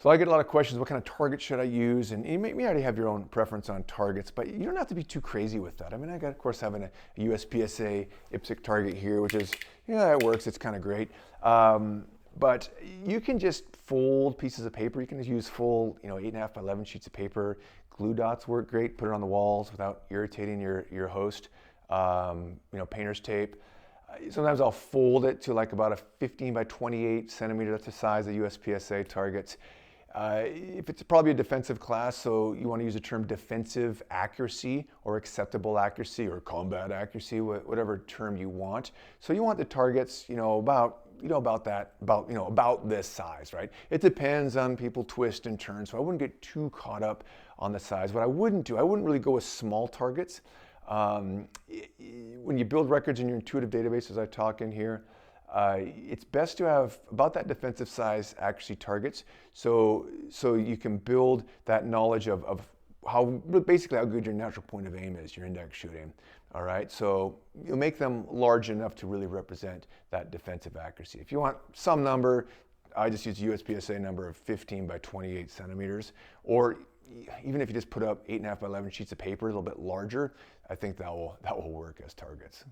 So I get a lot of questions, what kind of target should I use? And you may already have your own preference on targets, but you don't have to be too crazy with that. I mean, I got, of course, having a USPSA IPSC target here, which is, yeah, it works, it's kind of great. But you can just fold pieces of paper. You can just use full, 8.5 by 11 sheets of paper. Glue dots work great. Put it on the walls without irritating your host. Painter's tape. Sometimes I'll fold it to like about a 15 by 28 centimeter. That's the size of USPSA targets. If it's probably a defensive class, so you want to use the term defensive accuracy or acceptable accuracy or combat accuracy, whatever term you want. So you want the targets, about this size, right? It depends on people twist and turn, so I wouldn't get too caught up on the size. What I wouldn't really go with small targets. When you build records in your intuitive database, as I talk in here, it's best to have about that defensive size accuracy targets, so you can build that knowledge of basically how good your natural point of aim is, your index shooting. All right, so you'll make them large enough to really represent that defensive accuracy. If you want some number, I just use USPSA number of 15 by 28 centimeters, or even if you just put up 8.5 by 11 sheets of paper, a little bit larger, I think that will work as targets.